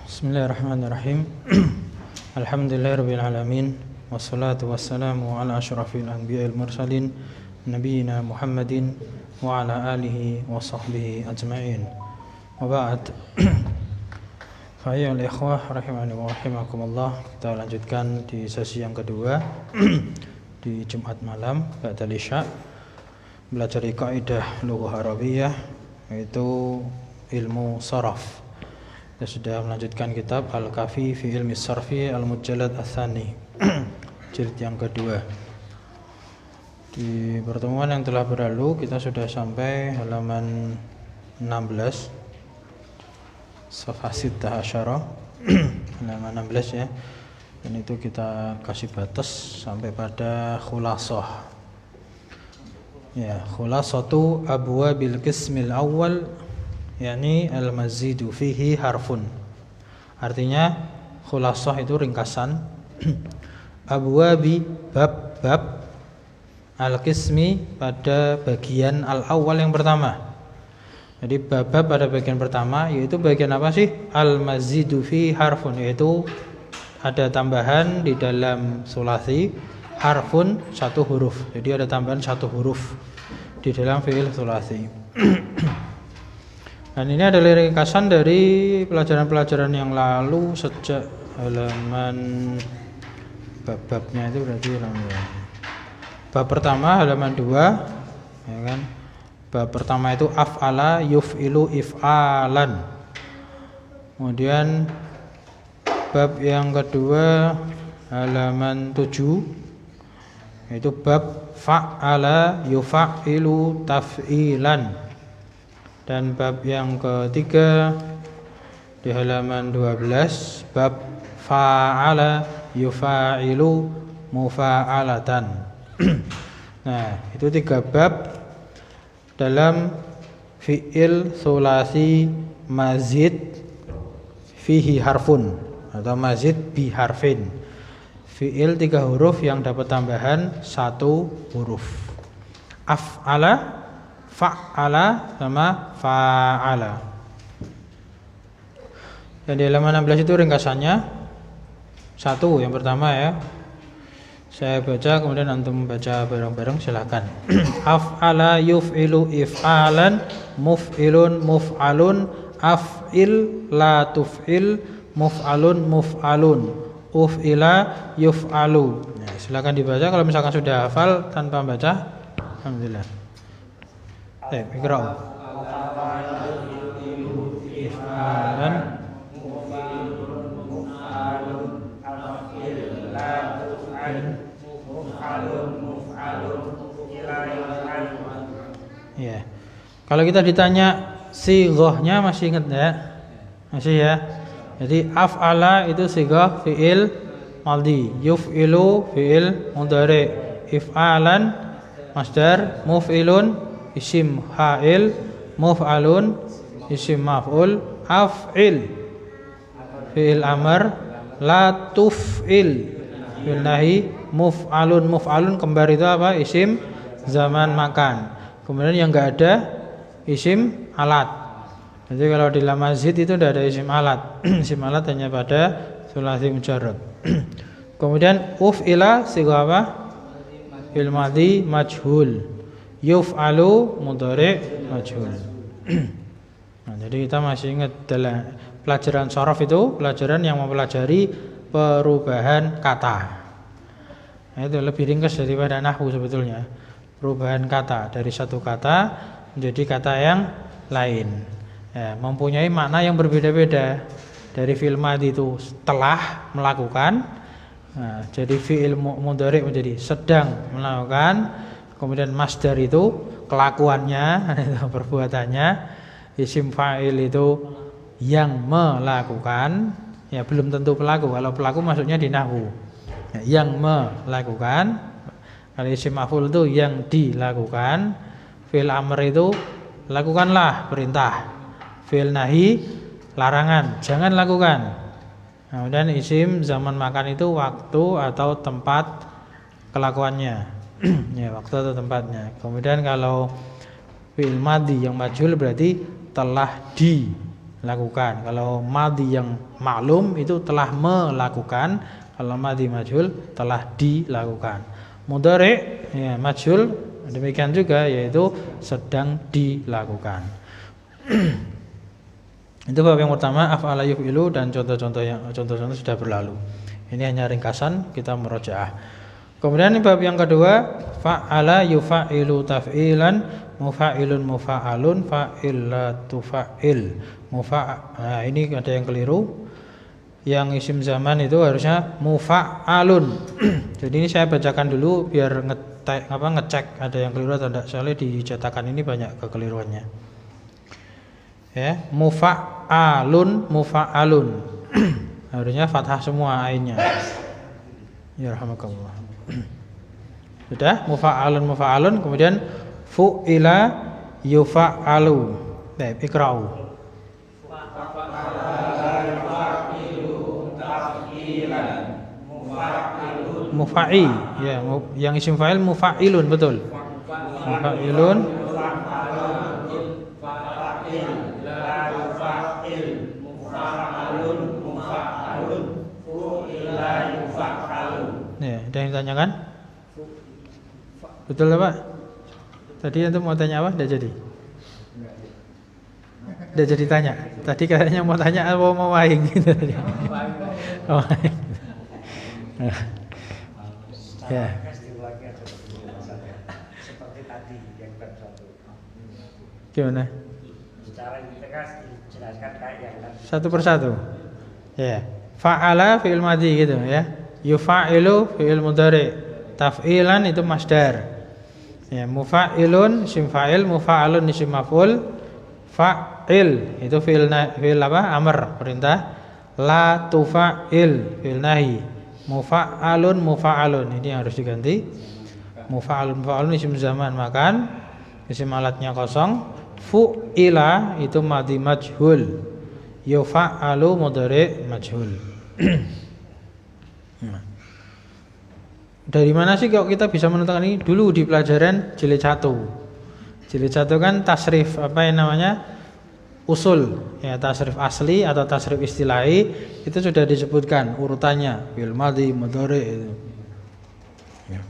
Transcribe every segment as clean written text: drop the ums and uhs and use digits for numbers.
Bismillahirrahmanirrahim. Alhamdulillahirabbil alamin wassalatu wassalamu ala asyrafil anbiya'il mursalin nabiyina Muhammadin wa ala alihi wa sahbihi ajma'in. Wa ba'd. Fa ayyuhal ikhwah rahimani wa rahimakumullah, kita lanjutkan di sesi yang kedua di Jumat malam ba'dal Isya, belajar kaidah lughah Arabiyah, yaitu ilmu sharaf. Kita sudah melanjutkan kitab Al-Kafi fi Ilmi Sarfi Al-Mujallad Ats-Tsani jilid yang kedua. Di pertemuan yang telah berlalu kita sudah sampai halaman 16 Safhah 16 halaman 16 ya. Dan itu kita kasih batas sampai pada khulasah. Ya, khulasatu abwabil qismil awwal, yakni al-mazidu fihi harfun. Artinya khulasah itu ringkasan abwabi bab-bab al-qismi pada bagian al-awwal yang pertama. Jadi bab-bab pada bagian pertama yaitu bagian apa sih? Al-mazidu fihi harfun, yaitu ada tambahan di dalam sulasi harfun, satu huruf. Jadi ada tambahan satu huruf di dalam fi'il sulasi. Dan ini adalah ringkasan dari pelajaran-pelajaran yang lalu sejak halaman bab-babnya itu berarti bab pertama halaman 2 ya kan. Bab pertama itu af'ala yuf'ilu if'alan. Kemudian bab yang kedua halaman 7 yaitu bab fa'ala yuf'ilu taf'ilan. Dan bab yang ketiga di halaman 12 bab fa'ala yufa'ilu mufa'alatan. Nah, itu 3 bab dalam fi'il sulasi mazid fihi harfun atau mazid bi harfin. Fi'il 3 huruf yang dapat tambahan 1 huruf. Af'ala, fa'ala sama fa'ala. Dan di halaman 16 itu ringkasannya 1 yang pertama ya. Saya baca kemudian antum baca bareng-bareng, silakan. Af'ala yuf'ilu if'alan, muf'ilun muf'alun, af'il la tuf'il, muf'alun muf'alun, uf'ila yuf'alu. Nah, silakan dibaca kalau misalkan sudah hafal tanpa baca. Alhamdulillah. Iqra'u. If'alan ya. Kalau kita ditanya sighahnya masih ingat ya? Masih ya. Jadi af'ala itu sighah fi'il madhi, yuf'ilu fi'il mudhari, if'alan masdar, muf'ilun isim fa'il, muf'alun isim maf'ul, af'il fi'il amr, la tuf'il fi'il nahi, muf'alun kembar itu apa? Isim zaman makan. Kemudian yang enggak ada isim alat. Jadi kalau di lamazid itu tidak ada isim alat. Isim alat hanya pada sulasi mujarrad. Kemudian uf'ila sighah apa? Fi'il madhi majhul, yuf'alu mudhari majhul. Nah, jadi kita masih ingat dalam pelajaran sharaf itu pelajaran yang mempelajari perubahan kata. Nah, itu lebih ringkas daripada nahwu sebetulnya. Perubahan kata dari satu kata menjadi kata yang lain ya, mempunyai makna yang berbeda-beda. Dari fi'il madhi itu telah melakukan, nah, jadi fi'il mudhari menjadi sedang melakukan. Kemudian masdar itu kelakuannya, perbuatannya. Isim fa'il itu yang melakukan, ya belum tentu pelaku. Kalau pelaku maksudnya di nahwu ya, yang melakukan. Kalau isim maf'ul itu yang dilakukan. Fi'il amr itu lakukanlah, perintah. Fi'il nahi larangan, jangan lakukan. Kemudian isim zaman makan itu waktu atau tempat kelakuannya. Ya, waktu atau tempatnya. Kemudian kalau fi'il madhi yang majhul berarti telah lakukan. Kalau madhi yang maklum itu telah melakukan, kalau madhi majhul telah dilakukan. Mudhari ya majhul demikian juga, yaitu sedang dilakukan. Itu bab yang pertama, af'ala yuf'ilu, dan contoh-contoh sudah berlalu. Ini hanya ringkasan, kita murojaah. Kemudian bab yang kedua, fa'ala yufa'ilu taf'ilan, mufa'ilun mufa'alun, fa'ilatu fa'il. Nah, ini ada yang keliru. Yang isim zaman itu harusnya mufa'alun. Jadi ini saya bacakan dulu biar ngecek ada yang keliru atau tidak. Soalnya di cetakan ini banyak kekeliruannya. Ya, mufa'alun harusnya fathah semua ainnya. Ya rahmakallah. Sudah, mufa'alun, kemudian fu'ila yufa'alu. Baik, ikra'u. Mufa'i, ya, yang isim fa'il mufa'ilun, betul. Mufa'ilun ya, ada yang ditanyakan? Betul Pak? Tadi antum mau tanya apa? Tidak jadi. Tidak jadi tanya. Tadi kayaknya mau tanya apa mau waing gitu. Oh, ya. Seperti tadi yang bab 1. Gimana? Secara integrasi dijelaskan kayak yang tadi. Satu persatu. Ya. Fa'ala fi'il madhi gitu ya. Yufa'ilu fi'il mudhari. Taf'ilan itu masdar. Ya, mufa'ilun isim fa'il, mufa'alun isim maf'ul. Fa'il itu fi'il apa? Amr, perintah. La tufa'il fi'il nahi. Mufa'alun ini harus diganti. Mufa'alun isim zaman makan, isim alatnya kosong. Fu'ila itu madhi majhul. Yufa'alu mudhari majhul. Dari mana sih kok kita bisa menentukan ini? Dulu di pelajaran jilid 1. Jilid 1 kan tasrif apa yang namanya? Usul, ya, tasrif asli atau tasrif istilahi itu sudah disebutkan urutannya, fi'il madhi, mudhari itu. Ya.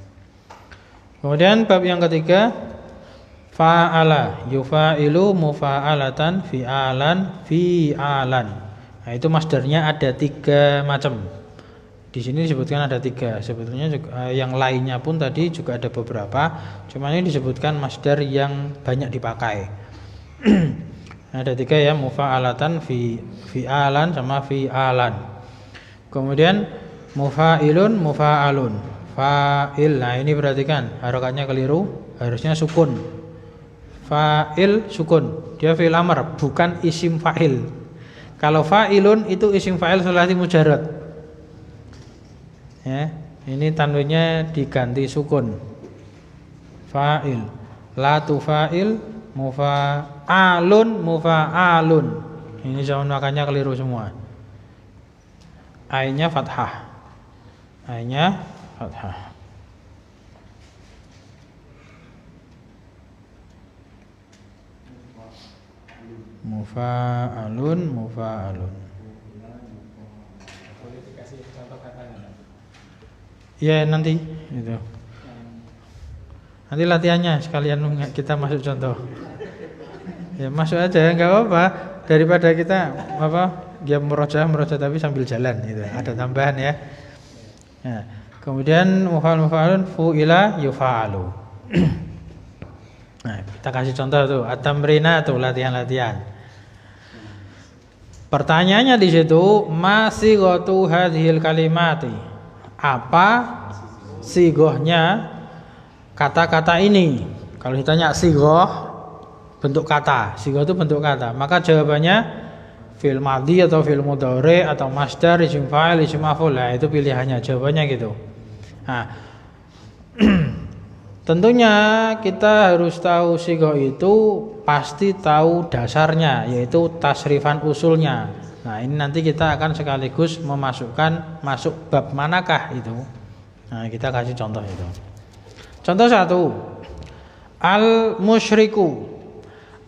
Kemudian bab yang ketiga, fa'ala yufa'ilu mufa'alatan fi'alan. Nah, itu masdarnya ada 3 macam. Di sini disebutkan ada 3. Sebetulnya juga, yang lainnya pun tadi juga ada beberapa. Cuma ini disebutkan masdar yang banyak dipakai. Ada 3 ya, mufa'alatan fi'alan sama fi'alan. Kemudian mufa'ilun mufa'alun. Fa'il. Nah, ini perhatikan harokatnya keliru, harusnya sukun. Fa'il sukun. Dia fi'il amr, bukan isim fa'il. Kalau fa'ilun itu isim fa'il sulasi mujarrad. Ya, ini tanwinnya diganti sukun. Fa'il. La tufa'il mufa'alun. Ini zaman makannya keliru semua. Ainnya fathah. Mufa'alun. Ya nanti itu. Nanti latihannya sekalian kita masuk contoh. Ya masuk aja, enggak apa-apa. Daripada kita dia merojah tapi sambil jalan gitu. Ada tambahan ya. Nah, kemudian mufa'alun fu'ila yufa'alu. Nah, kita kasih contoh tuh, at-tamrina tuh latihan-latihan. Pertanyaannya di situ, masih gotu hadhil kalimati. Apa sigohnya kata-kata ini? Kalau ditanya sigoh bentuk kata, sigoh itu bentuk kata, maka jawabannya fi'il madhi atau fi'il mudhari atau masdar, isim fa'il, isim maf'ul. Nah, itu pilihannya, jawabannya gitu. Nah, tentunya kita harus tahu sigoh itu pasti tahu dasarnya, yaitu tasrifan usulnya. Nah, ini nanti kita akan sekaligus masuk bab manakah itu. Nah, kita kasih contoh itu. Contoh 1. Al musyriku.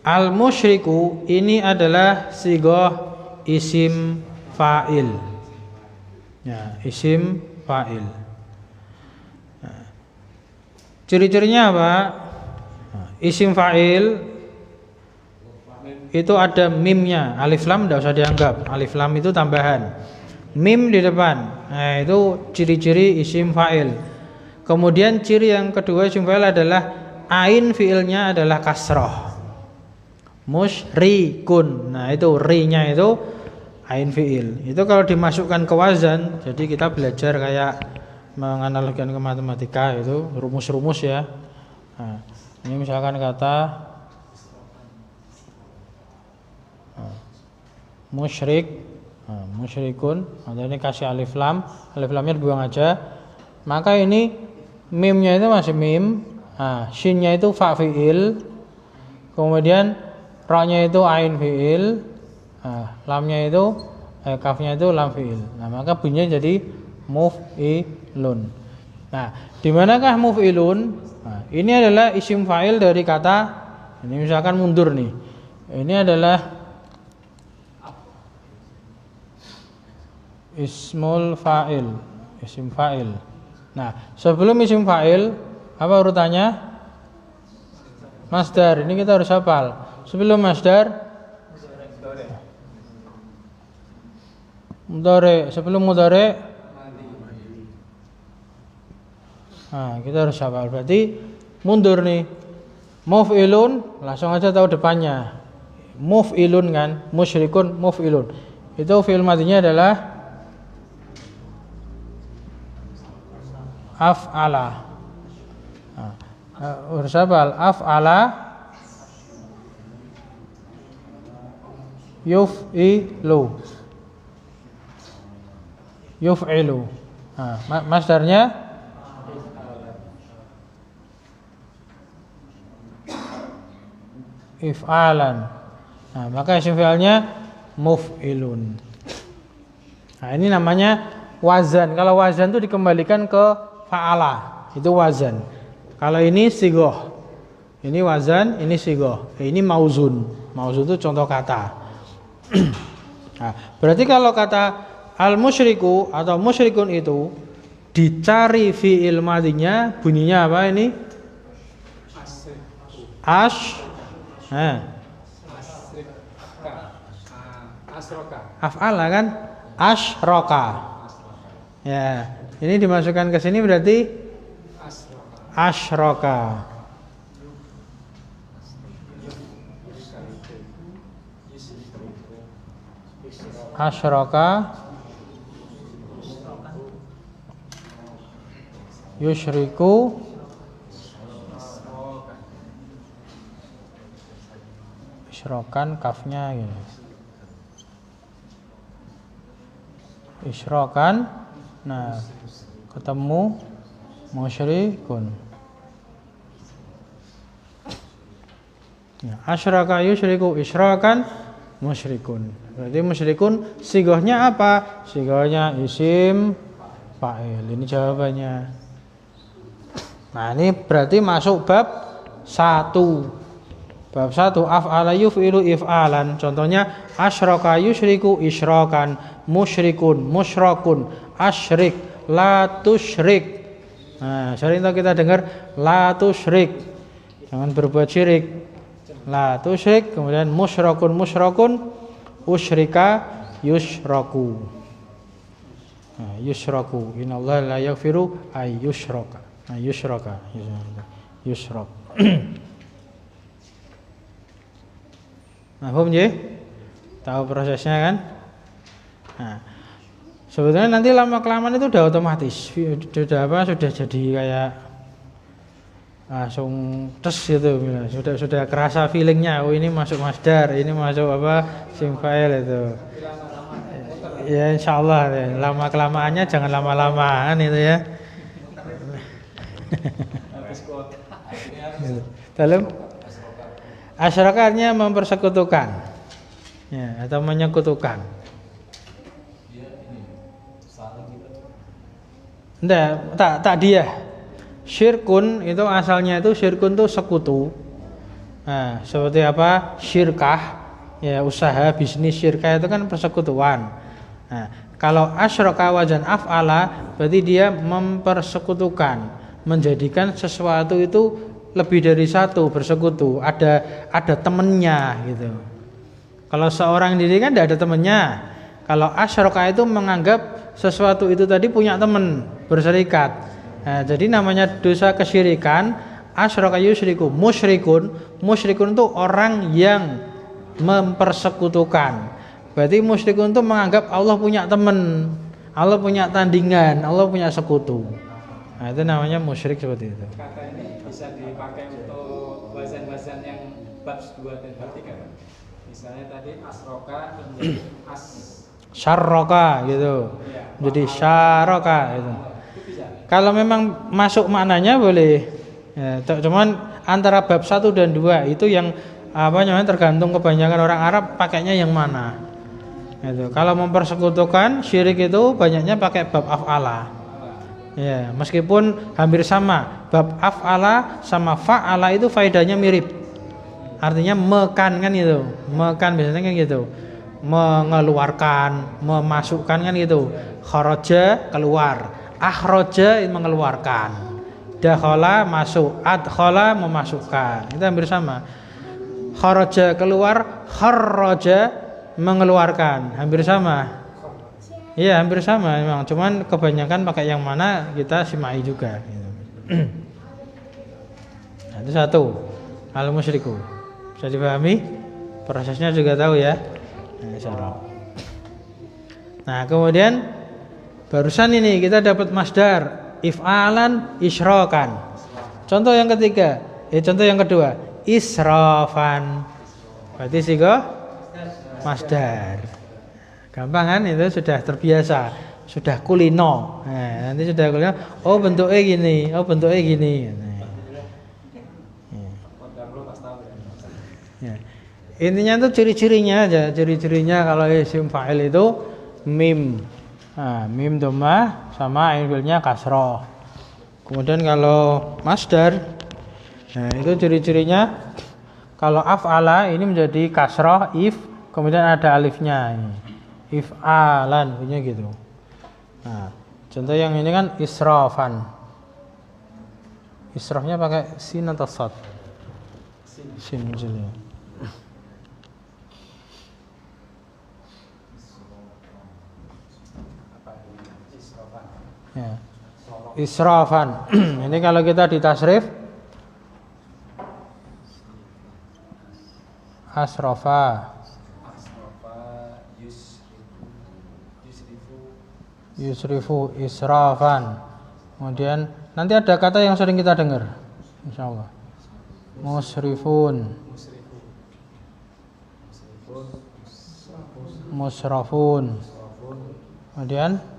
Al-musyriku ini adalah sighah isim fa'il. Ya, isim fa'il. Nah, ciri-cirinya apa? Nah, isim fa'il itu ada mimnya, alif lam tidak usah dianggap. Alif lam itu tambahan, mim di depan. Nah, itu ciri-ciri isim fa'il. Kemudian ciri yang kedua isim fa'il adalah ain fiilnya adalah kasroh. Musyrikun. Nah, itu ri-nya itu ain fiil. Itu kalau dimasukkan ke wazan, jadi kita belajar kayak menganalogikan ke matematika itu rumus-rumus ya. Nah, ini misalkan kata musyrik, musyrikun, atau ini kasih alif lamnya dibuang aja. Maka ini mimnya itu masih mim, shinnya itu fa fiil, kemudian ra-nya itu ain fiil, lamnya itu kafnya itu lam fiil. Nah, maka bunyinya jadi muf'ilun. Nah, di manakah muf'ilun? Nah, ini adalah isim fa'il dari kata, ini misalkan mundur nih. Ini adalah ismul fa'il, isim fa'il. Nah, sebelum isim fa'il apa urutannya? Masdar. Ini kita harus hafal. Sebelum masdar mudhari. Sebelum mudhari kita harus hafal. Berarti mundur nih. Muf'ilun, langsung aja tahu depannya. Muf'ilun kan, musyrikun muf'ilun. Itu fi'il madinya adalah af'ala. Harus hafal. Af'ala yuf'ilu. Yuf'ilu. Masdarnya if'alan. Nah, maka isim fi'ilnya muf'ilun. Nah, ini namanya wazan. Kalau wazan itu dikembalikan ke fa'ala, itu wazan. Kalau ini sighah. Ini wazan, ini sighah. Ini mauzun. Mauzun itu contoh kata. Nah, berarti kalau kata al-musyriku atau musyrikun itu dicari fi'il madinya, bunyinya apa ini? Af'ala kan? Asyraka. Ya, ini dimasukkan ke sini berarti asyraka. Asyraka yusyriku isyrokan, kafnya gitu. Isyrokan, nah ketemu musyrikun. Ya, asyraka yusyriku isyrokan musyrikun. Berarti musyrikun sighahnya apa? Sighahnya isim fa'il. Ini jawabannya. Nah, ini berarti masuk bab 1. Bab 1 af'ala yuf'ilu if'alan. Contohnya asyraka yusyriku isyrakan, musyrikun musyrakun, asyrik la tusyrik. Nah, sering kita dengar la tusyrik. Jangan berbuat syirik. La tusyrik, kemudian musyrakun musyrakun, usyrika yusyraku. Nah, yusyraku. Innallaha la yaghfiru ay yusyraka. Nah, yusyraka. Yusyrak. Paham ya? Tahu prosesnya kan? Nah, sebetulnya nanti lama-kelamaan itu udah otomatis. Sudah jadi kayak langsung tes gitu, sudah kerasa feelingnya. Oh, ini masuk masdar, ini masuk apa? Isim fa'il itu. Ya insyaallah ya. Lama kelamaannya jangan lama-lamaan itu ya. Dalam asyarakatnya mempersekutukan ya, atau menyekutukan. Enggak, tak dia. Syirkun itu asalnya itu syirkun itu sekutu. Nah, seperti apa? Syirkah, ya usaha bisnis syirkah itu kan persekutuan. Nah, kalau asyraka wazan af'ala berarti dia mempersekutukan, menjadikan sesuatu itu lebih dari satu, bersekutu, ada temennya gitu. Kalau seorang diri kan tidak ada temennya. Kalau asyraka itu menganggap sesuatu itu tadi punya teman, berserikat. Nah, jadi namanya dosa kesyirikan, asyraka yusyriku, musyrikun itu orang yang mempersekutukan. Berarti musyrikun itu menganggap Allah punya teman, Allah punya tandingan, Allah punya sekutu. Nah, itu namanya musyrik seperti itu. Kata ini bisa dipakai untuk wazan-wazan yang bab 2 dan bab 3. Misalnya tadi asroka menjadi syarroka gitu. Ya, Jadi syarroka gitu. Kalau memang masuk maknanya boleh. Ya, cuman antara bab 1 dan 2 itu yang tergantung kebanyakan orang Arab pakainya yang mana. Gitu. Kalau mempersekutukan syirik itu banyaknya pakai bab af'ala. Ya, meskipun hampir sama. Bab af'ala sama fa'ala itu faedahnya mirip. Artinya mekan kan gitu. Mekan biasanya kan gitu. Mengeluarkan, memasukkan kan gitu. Kharaja keluar, akhraja mengeluarkan. Dakhala masuk, adkhala memasukkan. Itu hampir sama. Kharaja keluar, kharraja mengeluarkan, hampir sama. Iya, hampir sama memang. Cuman kebanyakan pakai yang mana kita simai juga gitu. Nah, itu satu. Al-musyriku. Bisa dipahami? Prosesnya juga tahu ya. Nah, kemudian barusan ini kita dapat masdar if'alan isyrakan. Contoh yang ketiga, contoh yang kedua, israfan. Berarti sigo masdar. Gampang kan, itu sudah terbiasa, sudah kulino. Nah, nanti sudah kulino. Oh, bentuknya gini, oh bentuknya gini. Nah. Ya. Intinya itu ciri-cirinya aja. Ciri-cirinya kalau isim fa'il itu mim. Nah, mim dhammah sama ain fi'ilnya kasroh. Kemudian kalau masdar, nah itu ciri-cirinya kalau af'ala ini menjadi kasroh if, kemudian ada alifnya ini. If'alan punya gitu. Nah, contoh yang ini kan israfan. Israfnya pakai sin atau sad? Sin maksudnya. Ya. Israfan. Ini kalau kita ditasrif asrafa, yusrifu, israfan. Kemudian nanti ada kata yang sering kita dengar, insyaallah. Musrifun, musrafun. Kemudian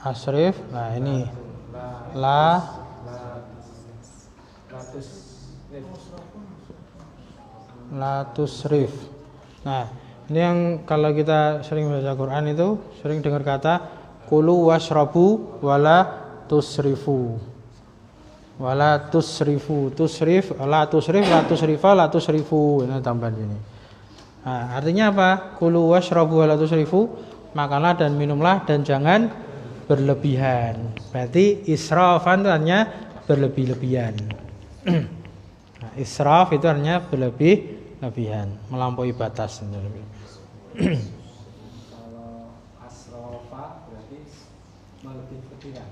asrif. Nah ini la tusrif. Nah, ini yang kalau kita sering baca Quran itu sering dengar kata kulu washrabu wala tusrifu. Wala tusrifu, tusrif, la tusrif, la tusrifa, la tusrifu. Ini tambahan ini. Nah, artinya apa? Kulu washrabu wala tusrifu, makanlah dan minumlah dan jangan berlebihan. Berarti israfan itu artinya berlebih-lebihan. Nah, israf itu artinya berlebih-lebihan, melampaui batas. Kalau asrofa berarti melebih-lebihkan.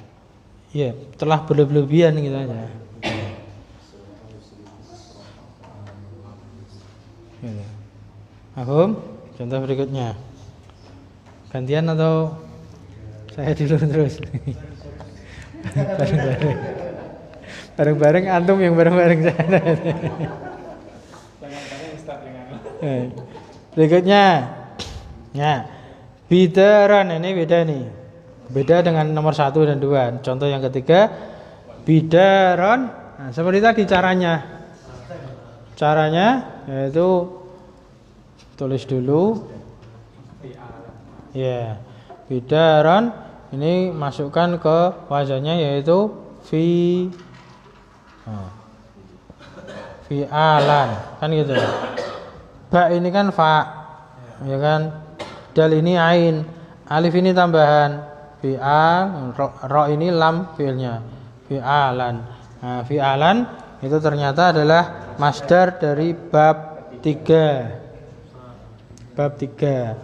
Iya, telah berlebihan gitu aja. Gitu. Paham? Contoh berikutnya. Gantian atau saya dulu terus? Bareng-bareng. Bareng-bareng antum yang bareng-bareng saya. Berikutnya. Ya. Bidaran, ini beda nih. Beda dengan nomor 1 dan 2. Contoh yang ketiga, bidaron. Nah, seperti tadi caranya. Caranya yaitu tulis dulu. Ya. Bidaron ini masukkan ke wazannya yaitu fi fi'alan kan gitu. Ba ini kan fa, ya kan? Dal ini ain, alif ini tambahan, fi'al, ro ini lam fi'ilnya, fi'alan. Nah, fi'alan itu ternyata adalah masdar dari bab 3. Bab 3.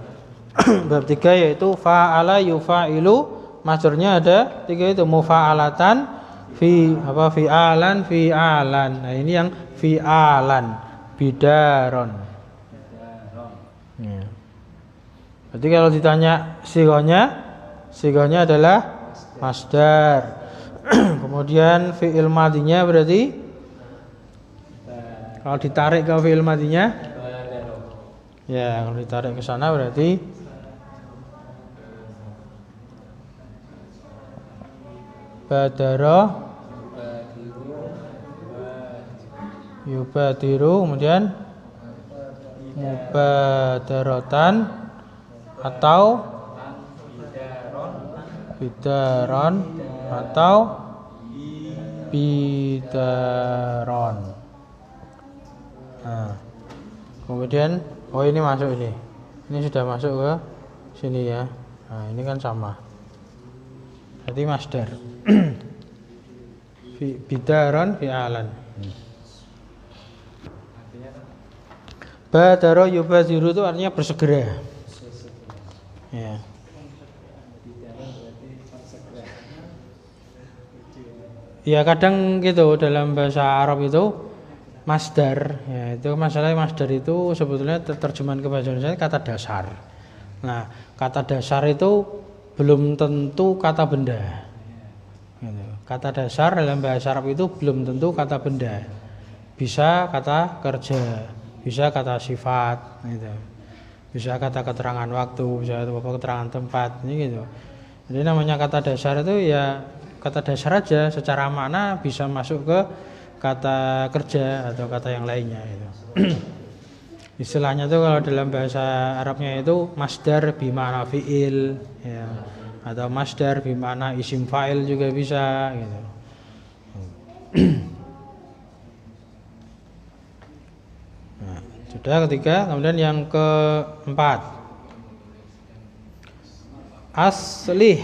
Bab 3 yaitu fa'ala yufa'ilu, masdarnya ada 3 itu, mufa'alatan, fi'alan, fi'alan. Nah, ini yang fi'alan, bidaron. Ya. Berarti kalau ditanya sigohnya adalah masdar. Kemudian fi'il madinya berarti kalau ditarik ke fi'il madinya, ya kalau ditarik ke sana berarti badara yubadiru, kemudian mubadaratan atau bidaron atau bidaron. Nah, kemudian ini masuk ini sudah masuk ke sini ya. Nah, ini kan sama, berarti masdar. Bidaron fi'alan. Badaro yubadiru itu artinya bersegera. Ya. Ya kadang gitu dalam bahasa Arab itu masdar, ya itu masalah masdar itu sebetulnya terjemahan ke bahasa Indonesia kata dasar. Nah, kata dasar itu belum tentu kata benda. Gitu. Kata dasar dalam bahasa Arab itu belum tentu kata benda. Bisa kata kerja, bisa kata sifat, gitu. Bisa kata keterangan waktu, bisa keterangan tempat, ini gitu. Jadi namanya kata dasar itu ya kata dasar aja, secara makna bisa masuk ke kata kerja atau kata yang lainnya itu. Istilahnya itu kalau dalam bahasa Arabnya itu masdar bimana fi'il, ya, atau masdar bimana isim fa'il juga bisa gitu. Nah, sudah ketiga, kemudian yang keempat, aslih.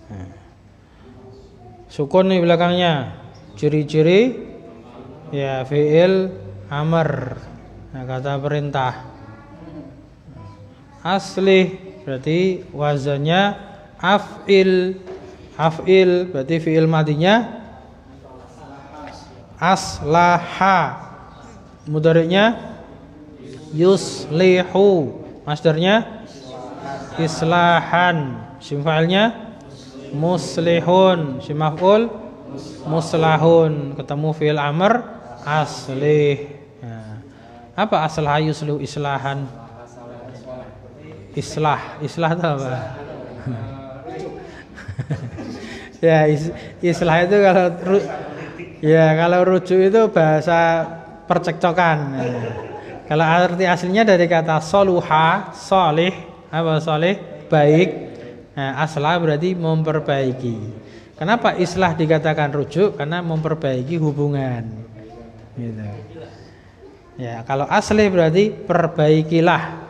Nah, sukun di belakangnya, ciri-ciri ya fi'il amr, nah, kata perintah. Aslih berarti wazannya af'il, af'il berarti fi'il madinya aslaha, mudhari'nya yuslihu, masdarnya islahan, isim fa'ilnya muslihun, isim maf'ul muslahun, ketemu fi'il amr aslih. Nah, apa aslah yuslihu islahan? Islah itu apa? Ya islah itu kalau rujuk itu bahasa percekcokan. Kalau arti aslinya dari kata soluha, solih, apa solih? Baik. Nah, aslah berarti memperbaiki. Kenapa islah dikatakan rujuk? Karena memperbaiki hubungan. Gitu. Ya, kalau asli berarti perbaikilah.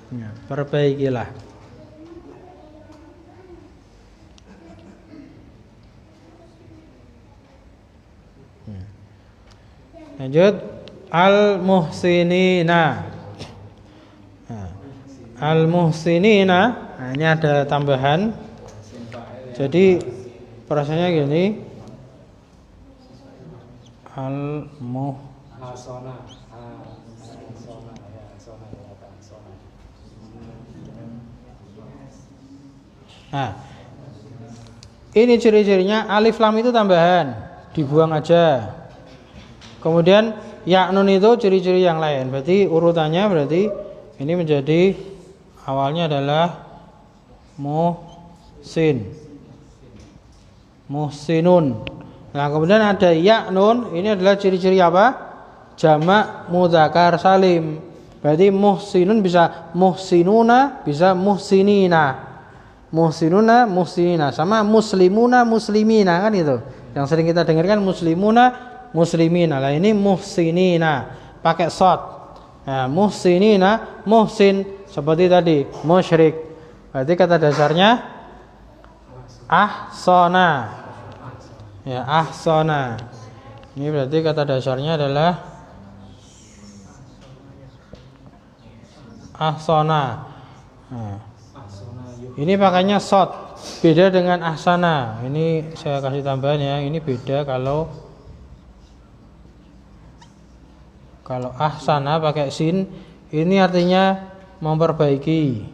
Ya, perbaikilah. Lanjut, al-muhsinina. Nah, al-muhsinina, nah, ini ada tambahan. Jadi perasanya gini, nah, ini ciri-cirinya alif lam itu tambahan, dibuang aja. Kemudian ya nun itu ciri-ciri yang lain. Berarti urutannya berarti ini menjadi awalnya adalah muhsin, muhsinun. Nah, kemudian ada ya nun, ini adalah ciri-ciri apa? Jamak mudzakkar salim. Berarti muhsinun bisa muhsinuna, bisa muhsinina. muhsinuna muhsinina, sama muslimuna muslimina kan itu. Yang sering kita dengarkan muslimuna muslimina. Lah ini muhsinina pakai shad. Nah, muhsinina muhsin seperti tadi musyrik. Berarti kata dasarnya ahsana. Ya, ahsana. Ini berarti kata dasarnya adalah ahsana. Nah, ini pakainya shad, beda dengan ahsana. Ini saya kasih tambahan ya. Ini beda kalau ahsana pakai sin, ini artinya memperbaiki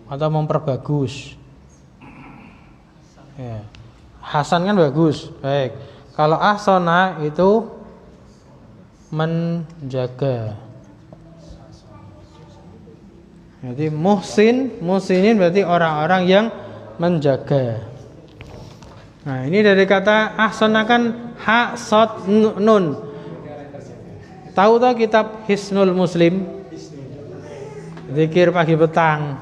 atau memperbagus. Ya. Hasan kan bagus, baik. Kalau ahsana itu menjaga. Jadi muhsinin berarti orang-orang yang menjaga. Nah, ini dari kata ahsana kan ha shad nun. Tahu kitab Hisnul Muslim? Zikir pagi petang.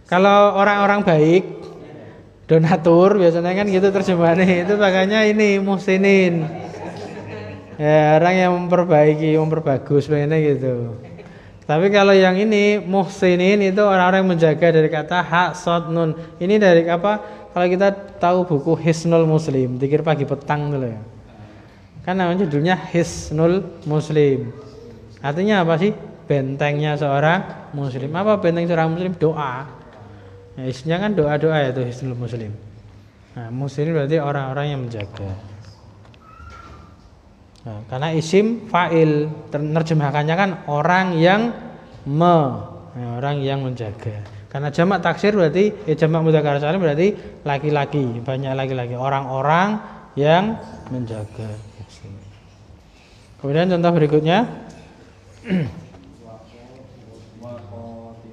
Kalau orang-orang baik, donatur biasanya kan gitu terjemahannya, itu makanya ini muhsinin. Ya, orang yang memperbaiki, memperbagus pengennya gitu. Tapi kalau yang ini muhsinin itu orang-orang yang menjaga, dari kata ha shad nun. Ini dari apa? Kalau kita tahu buku Hisnul Muslim, zikir pagi petang dulu ya. Kan namanya judulnya Hisnul Muslim. Artinya apa sih? Bentengnya seorang muslim. Apa benteng seorang muslim? Doa. Nah, isinya kan doa-doa ya itu Hisnul Muslim. Nah, muslim berarti orang-orang yang menjaga. Nah, karena isim fa'il, terjemahkannya kan orang yang orang yang menjaga. Karena jamak taksir berarti jamak mudzakkar salim berarti laki-laki, banyak laki-laki, orang-orang yang menjaga. Kemudian contoh berikutnya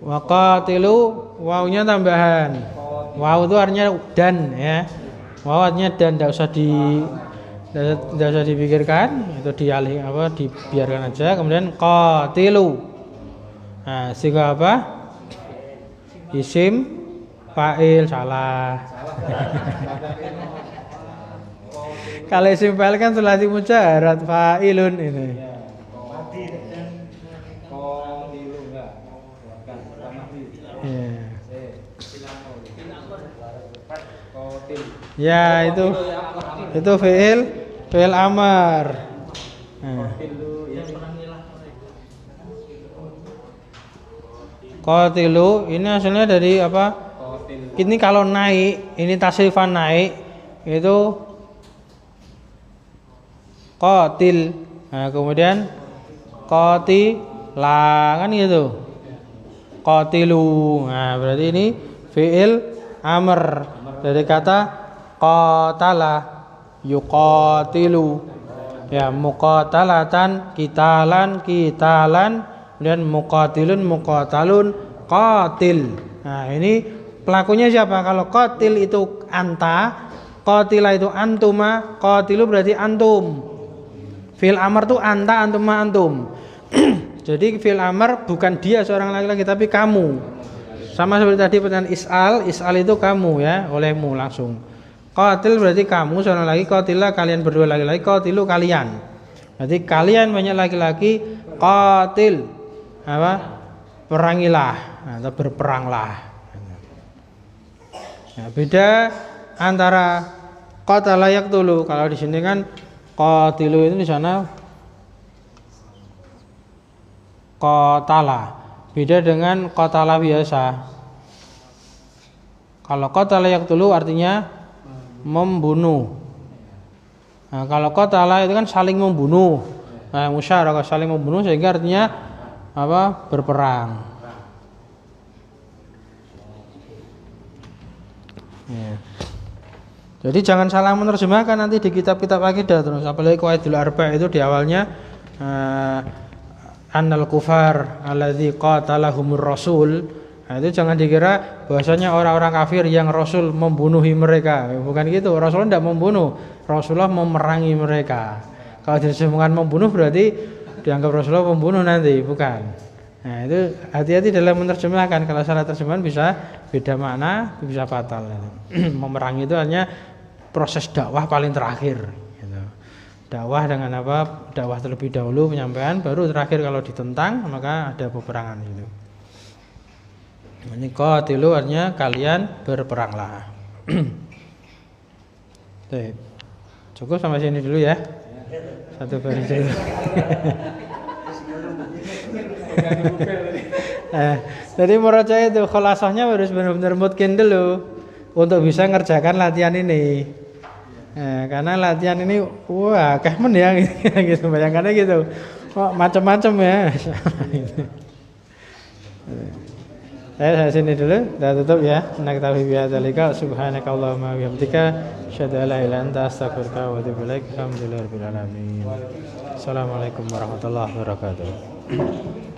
waqatilu, wawunya tambahan. Waw itu artinya dan ya. Waw artinya dan, tidak usah dipikirkan, itu dialih dibiarkan aja. Kemudian qatilu. Nah, sehingga apa? Isim fa'il, salah. Kalau isim fa'il kan sulasi mujarad, fa'ilun ini. Ya, itu fi'il amar. Qatilu ini asalnya dari apa? Ini kalau naik, ini tasrifan naik itu qatil. Nah, kemudian qatila kan gitu. Qatilu. Nah, berarti ini fi'il amr dari kata qatala yuqatilu. Ya, muqatalatan, kitalan, kemudian muqatilun, muqatalun, qatil. Nah, ini pelakunya siapa? Kalau qatil itu anta, qatila itu antuma, qatilu berarti antum. Fi'il amr itu anta, antuma, antum. Jadi fi'il amr bukan dia seorang laki-laki tapi kamu. Sama seperti tadi pertanyaan is'al itu kamu ya, olehmu langsung. Qatil berarti kamu seorang laki, qatila kalian berdua laki-laki, qatilu kalian. Berarti kalian banyak laki-laki, qatil apa? Perangilah atau berperanglah. Nah, beda antara qatala yaqtulu. Kalau di sini kan qatilu itu di sana qatala. Beda dengan qatala biasa. Kalau qatala yaqtulu artinya membunuh. Nah, kalau qatala itu kan saling membunuh. Nah, musyarakah saling membunuh sehingga artinya apa? Berperang. Ya. Jadi jangan salah menerjemahkan nanti di kitab-kitab akidah terus, apalagi Qawaidul Arba' itu di awalnya annal kufar alladzi qatalahumur rasul. Nah, itu jangan dikira bahwasanya orang-orang kafir yang Rasul membunuhi mereka. Bukan gitu, Rasulullah tidak membunuh, Rasulullah memerangi mereka. Kalau disebutkan membunuh berarti dianggap Rasulullah membunuh nanti, bukan. Nah, itu hati-hati dalam menerjemahkan. Kalau salah terjemahan bisa beda makna, bisa fatal. Memerangi itu hanya proses dakwah paling terakhir. Gitu. Dakwah dengan apa? Dakwah terlebih dahulu penyampaian, baru terakhir kalau ditentang maka ada peperangan gitu. Ini qatilu artinya kalian berperanglah. Cukup sampai sini dulu ya. Satu baris dulu. Jadi murajaah itu khulasahnya harus benar-benar mungkin dulu untuk bisa ngerjakan latihan ini. Karena latihan ini wah kahmen ya gitu bayangkannya gitu. Macam-macam ya. Saya sini dulu, kita tutup ya. Naktafi bihadzalika subhanakallahumma wa bihamdika asyhadu an la ilaha illa anta astaghfiruka wa atubu ilaik. Alhamdulillahirabbil alamin. Assalamualaikum warahmatullahi wabarakatuh.